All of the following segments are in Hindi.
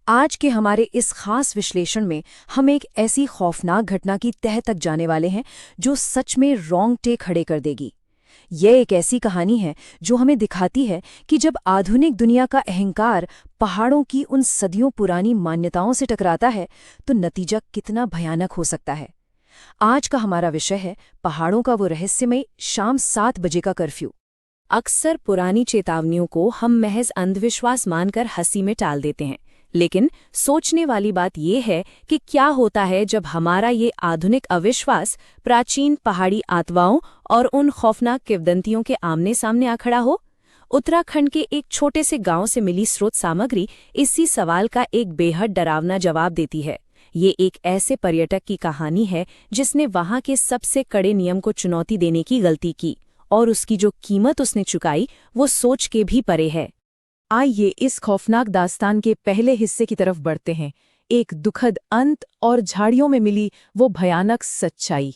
आज के हमारे इस खास विश्लेषण में हम एक ऐसी खौफनाक घटना की तह तक जाने वाले हैं जो सच में रोंगटे खड़े कर देगी। यह एक ऐसी कहानी है जो हमें दिखाती है कि जब आधुनिक दुनिया का अहंकार पहाड़ों की उन सदियों पुरानी मान्यताओं से टकराता है तो नतीजा कितना भयानक हो सकता है। आज का हमारा विषय है पहाड़ों का वो रहस्यमय शाम 7 बजे का कर्फ्यू। अक्सर पुरानी चेतावनियों को हम महज अंधविश्वास मानकर हंसी में टाल देते हैं, लेकिन सोचने वाली बात यह है कि क्या होता है जब हमारा ये आधुनिक अविश्वास प्राचीन पहाड़ी आत्माओं और उन खौफनाक किंवदंतियों के आमने सामने आ खड़ा हो। उत्तराखंड के एक छोटे से गांव से मिली स्रोत सामग्री इसी सवाल का एक बेहद डरावना जवाब देती है। ये एक ऐसे पर्यटक की कहानी है जिसने वहां के सबसे कड़े नियम को चुनौती देने की गलती की, और उसकी जो कीमत उसने चुकाई वो सोच के भी परे है। आइए इस खौफनाक दास्तान के पहले हिस्से की तरफ बढ़ते हैं, एक दुखद अंत और झाड़ियों में मिली वो भयानक सच्चाई।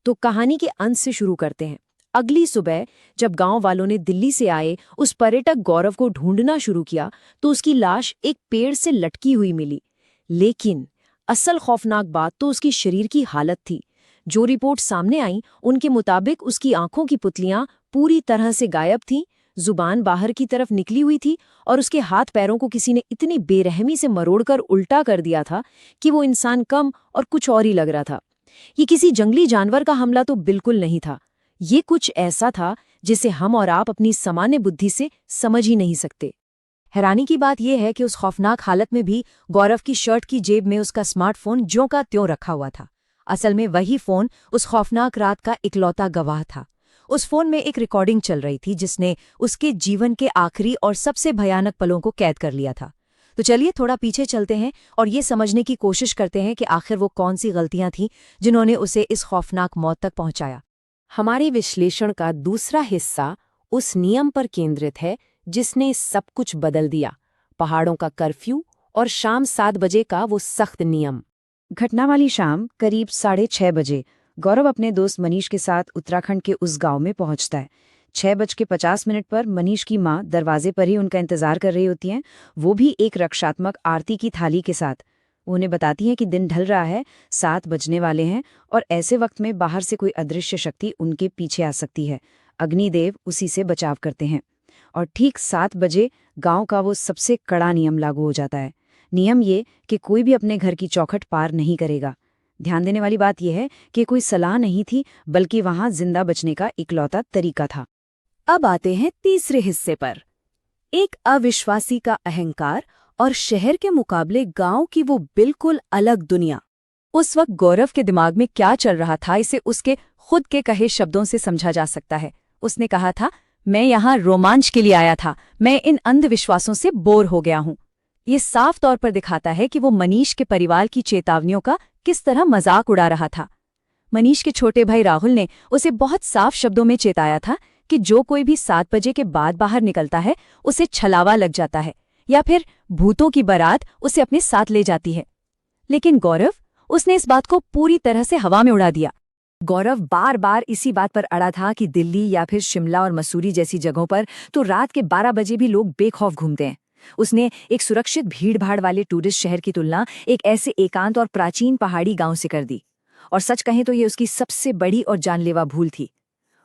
तो कहानी के अंत से शुरू करते हैं। अगली सुबह जब गांव वालों ने दिल्ली से आए उस पर्यटक गौरव को ढूंढना शुरू किया तो उसकी लाश एक पेड़ से लटकी हुई मिली। लेकिन असल खौफनाक बात तो उसकी शरीर की हालत थी। जो रिपोर्ट सामने आई उनके मुताबिक उसकी आंखों की पुतलियां पूरी तरह से गायब थीं, जुबान बाहर की तरफ निकली हुई थी और उसके हाथ पैरों को किसी ने इतनी बेरहमी से मरोड़कर उल्टा कर दिया था कि वो इंसान कम और कुछ और ही लग रहा था। ये किसी जंगली जानवर का हमला तो बिल्कुल नहीं था। ये कुछ ऐसा था जिसे हम और आप अपनी सामान्य बुद्धि से समझ ही नहीं सकते। हैरानी की बात यह है कि उस खौफनाक हालत में भी गौरव की शर्ट की जेब में उसका स्मार्टफोन ज्यों का त्यों रखा हुआ था। असल में वही फोन उस खौफनाक रात का इकलौता गवाह था। उस फोन में एक रिकॉर्डिंग चल रही थी जिसने उसके जीवन के आखिरी और सबसे भयानक पलों को कैद कर लिया था। तो चलिए थोड़ा पीछे चलते हैं और ये समझने की कोशिश करते हैं कि आखिर वो कौन सी गलतियां थीं जिन्होंने उसे इस खौफनाक मौत तक पहुंचाया। हमारे विश्लेषण का दूसरा हिस्सा उस नियम पर केंद्रित है जिसने सब कुछ बदल दिया, पहाड़ों का कर्फ्यू और शाम 7 बजे का वो सख्त नियम। घटना वाली शाम करीब 6:30 बजे गौरव अपने दोस्त मनीष के साथ उत्तराखंड के उस गांव में पहुंचता है। 6:50 पर मनीष की माँ दरवाजे पर ही उनका इंतजार कर रही होती हैं, वो भी एक रक्षात्मक आरती की थाली के साथ। उन्हें बताती हैं कि दिन ढल रहा है, 7 बजने वाले हैं और ऐसे वक्त में बाहर से कोई अदृश्य शक्ति उनके पीछे आ सकती है। अग्निदेव उसी से बचाव करते हैं। और ठीक 7 बजे गांव का वो सबसे कड़ा नियम लागू हो जाता है। नियम ये कि कोई भी अपने घर की चौखट पार नहीं करेगा। ध्यान देने वाली बात यह है कि कोई सलाह नहीं थी, बल्कि वहां जिंदा बचने का इकलौता तरीका था। अब आते हैं तीसरे हिस्से पर, एक अविश्वासी का अहंकार और शहर के मुकाबले गांव की वो बिल्कुल अलग दुनिया। उस वक्त गौरव के दिमाग में क्या चल रहा था इसे उसके खुद के कहे शब्दों से समझा जा सकता है। उसने कहा था, मैं यहाँ रोमांच के लिए आया था, मैं इन अंधविश्वासों से बोर हो गया हूँ। ये साफ तौर पर दिखाता है कि वो मनीष के परिवार की चेतावनियों का किस तरह मजाक उड़ा रहा था। मनीष के छोटे भाई राहुल ने उसे बहुत साफ शब्दों में चेताया था कि जो कोई भी 7 बजे के बाद बाहर निकलता है उसे छलावा लग जाता है या फिर भूतों की बारात उसे अपने साथ ले जाती है। लेकिन गौरव, उसने इस बात को पूरी तरह से हवा में उड़ा दिया। गौरव बार बार इसी बात पर अड़ा था कि दिल्ली या फिर शिमला और मसूरी जैसी जगहों पर तो रात के 12 बजे भी लोग बेखौफ घूमते हैं। उसने एक सुरक्षित भीड़भाड़ वाले टूरिस्ट शहर की तुलना एक ऐसे एकांत और प्राचीन पहाड़ी गांव से कर दी। और सच कहें तो ये उसकी सबसे बड़ी और जानलेवा भूल थी।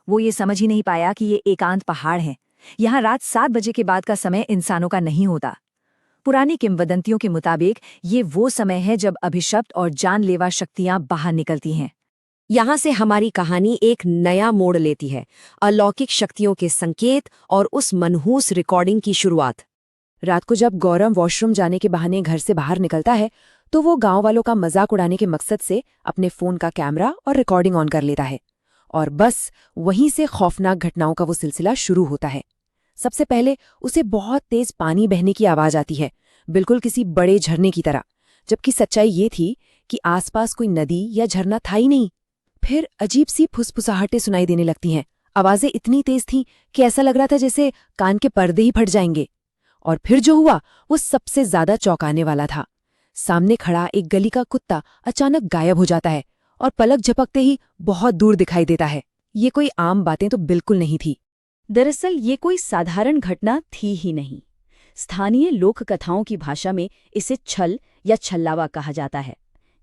वो ये समझ ही नहीं पाया कि ये एकांत पहाड़ है। यहाँ रात 7 बजे के बाद का समय इंसानों का नहीं होता। पुरानी किंवदंतियों के मुताबिक ये वो समय है जब अभिशप्त और जानलेवा शक्तियां बाहर निकलती हैं। यहाँ से हमारी कहानी एक नया मोड़ लेती है, अलौकिक शक्तियों के संकेत और उस मनहूस रिकॉर्डिंग की शुरुआत। रात को जब गौरव वॉशरूम जाने के बहाने घर से बाहर निकलता है तो वो गांव वालों का मजाक उड़ाने के मकसद से अपने फोन का कैमरा और रिकॉर्डिंग ऑन कर लेता है। और बस वहीं से खौफनाक घटनाओं का वो सिलसिला शुरू होता है। सबसे पहले उसे बहुत तेज पानी बहने की आवाज आती है, बिल्कुल किसी बड़े झरने की तरह, जबकि सच्चाई ये थी कि आसपास कोई नदी या झरना था ही नहीं। फिर अजीब सी फुसफुसाहटें सुनाई देने लगती हैं। आवाजें इतनी तेज थीं कि ऐसा लग रहा था जैसे कान के पर्दे ही फट जाएंगे। और फिर जो हुआ वो सबसे ज्यादा चौंकाने वाला था। सामने खड़ा एक गली का कुत्ता अचानक गायब हो जाता है और पलक झपकते ही बहुत दूर दिखाई देता है। ये कोई आम बातें तो बिल्कुल नहीं थी। दरअसल ये कोई साधारण घटना थी ही नहीं। स्थानीय लोक कथाओं की भाषा में इसे छल या छल्लावा कहा जाता है।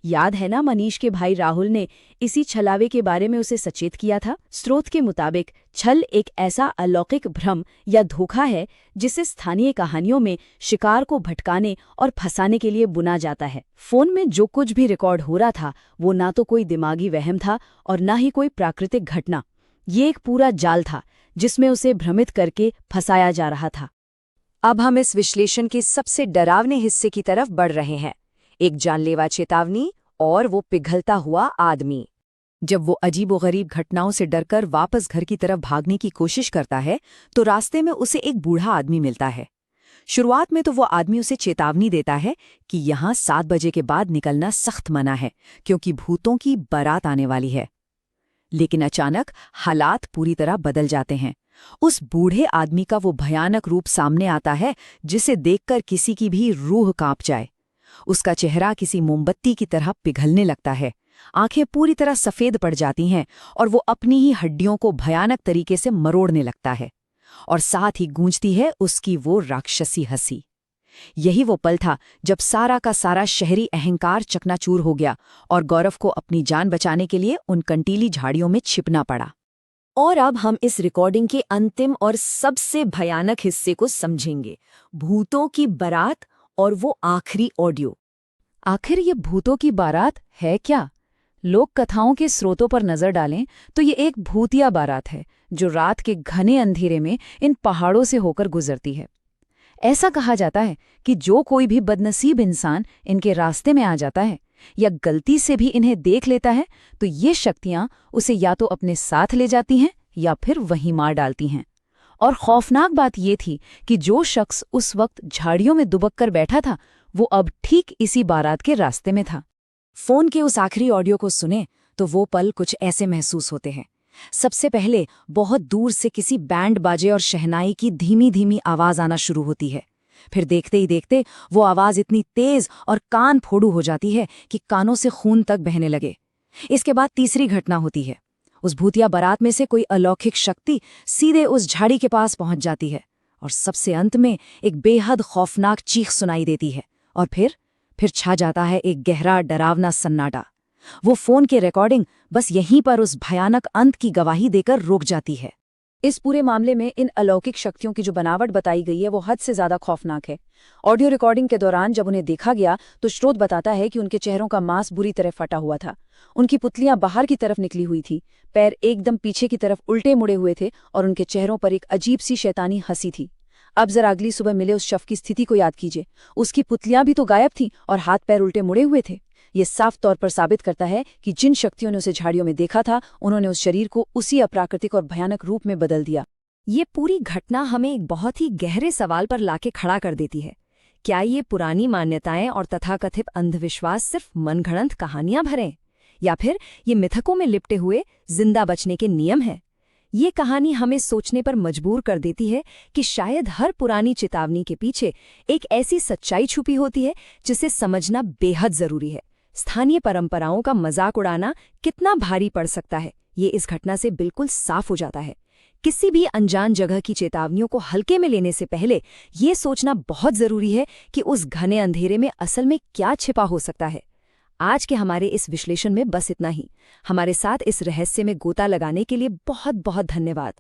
याद है ना, मनीष के भाई राहुल ने इसी छलावे के बारे में उसे सचेत किया था। स्रोत के मुताबिक छल एक ऐसा अलौकिक भ्रम या धोखा है जिसे स्थानीय कहानियों में शिकार को भटकाने और फंसाने के लिए बुना जाता है। फोन में जो कुछ भी रिकॉर्ड हो रहा था वो ना तो कोई दिमागी वहम था और ना ही कोई प्राकृतिक घटना। ये एक पूरा जाल था जिसमें उसे भ्रमित करके फंसाया जा रहा था। अब हम इस विश्लेषण के सबसे डरावने हिस्से की तरफ बढ़ रहे हैं, एक जानलेवा चेतावनी और वो पिघलता हुआ आदमी। जब वो अजीबोगरीब घटनाओं से डरकर वापस घर की तरफ भागने की कोशिश करता है तो रास्ते में उसे एक बूढ़ा आदमी मिलता है। शुरुआत में तो वो आदमी उसे चेतावनी देता है कि यहाँ 7 बजे के बाद निकलना सख्त मना है क्योंकि भूतों की बारात आने वाली है। लेकिन अचानक हालात पूरी तरह बदल जाते हैं। उस बूढ़े आदमी का वो भयानक रूप सामने आता है जिसे देखकर किसी की भी रूह कांप जाए। उसका चेहरा किसी मोमबत्ती की तरह पिघलने लगता है, आंखें पूरी तरह सफेद पड़ जाती हैं और वो अपनी ही हड्डियों को भयानक तरीके से मरोड़ने लगता है। और साथ ही गूंजती है उसकी वो राक्षसी हंसी। यही वो पल था जब सारा का सारा शहरी अहंकार चकनाचूर हो गया और गौरव को अपनी जान बचाने के लिए उन कंटीली झाड़ियों में छिपना पड़ा। और अब हम इस रिकॉर्डिंग के अंतिम और सबसे भयानक हिस्से को समझेंगे, भूतों की बारात और वो आखिरी ऑडियो। आखिर ये भूतों की बारात है क्या? लोक कथाओं के स्रोतों पर नजर डालें तो ये एक भूतिया बारात है जो रात के घने अंधेरे में इन पहाड़ों से होकर गुजरती है। ऐसा कहा जाता है कि जो कोई भी बदनसीब इंसान इनके रास्ते में आ जाता है या गलती से भी इन्हें देख लेता है तो ये शक्तियां उसे या तो अपने साथ ले जाती हैं या फिर वहीं मार डालती हैं। और खौफनाक बात ये थी कि जो शख्स उस वक्त झाड़ियों में दुबक कर बैठा था वो अब ठीक इसी बारात के रास्ते में था। फोन के उस आखिरी ऑडियो को सुने तो वो पल कुछ ऐसे महसूस होते हैं। सबसे पहले बहुत दूर से किसी बैंड बाजे और शहनाई की धीमी धीमी आवाज आना शुरू होती है। फिर देखते ही देखते वो आवाज इतनी तेज और कान फोड़ू हो जाती है कि कानों से खून तक बहने लगे। इसके बाद तीसरी घटना होती है। उस भूतिया बारात में से कोई अलौकिक शक्ति सीधे उस झाड़ी के पास पहुंच जाती है और सबसे अंत में एक बेहद खौफनाक चीख सुनाई देती है। और फिर छा जाता है एक गहरा डरावना सन्नाटा। वो फोन की रिकॉर्डिंग बस यहीं पर उस भयानक अंत की गवाही देकर रुक जाती है। इस पूरे मामले में इन अलौकिक शक्तियों की जो बनावट बताई गई है वो हद से ज्यादा खौफनाक है। ऑडियो रिकॉर्डिंग के दौरान जब उन्हें देखा गया तो स्रोत बताता है कि उनके चेहरों का मांस बुरी तरह फटा हुआ था। उनकी पुतलियां बाहर की तरफ निकली हुई थी, पैर एकदम पीछे की तरफ उल्टे मुड़े हुए थे और उनके चेहरों पर एक अजीब सी शैतानी हंसी थी। अब जरा अगली सुबह मिले उस शव की स्थिति को याद कीजिए। उसकी पुतलियां भी तो गायब थीं और हाथ पैर उल्टे मुड़े हुए थे। ये साफ तौर पर साबित करता है कि जिन शक्तियों ने उसे झाड़ियों में देखा था उन्होंने उस शरीर को उसी अप्राकृतिक और भयानक रूप में बदल दिया। ये पूरी घटना हमें एक बहुत ही गहरे सवाल पर लाके खड़ा कर देती है। क्या ये पुरानी मान्यताएं और तथाकथित अंधविश्वास सिर्फ मनगढ़ंत कहानियां भरें, या फिर ये मिथकों में लिपटे हुए जिंदा बचने के नियम हैं? ये कहानी हमें सोचने पर मजबूर कर देती है कि शायद हर पुरानी चेतावनी के पीछे एक ऐसी सच्चाई छुपी होती है जिसे समझना बेहद जरूरी है। स्थानीय परंपराओं का मजाक उड़ाना कितना भारी पड़ सकता है, ये इस घटना से बिल्कुल साफ हो जाता है। किसी भी अनजान जगह की चेतावनियों को हल्के में लेने से पहले ये सोचना बहुत जरूरी है कि उस घने अंधेरे में असल में क्या छिपा हो सकता है। आज के हमारे इस विश्लेषण में बस इतना ही। हमारे साथ इस रहस्य में गोता लगाने के लिए बहुत बहुत धन्यवाद।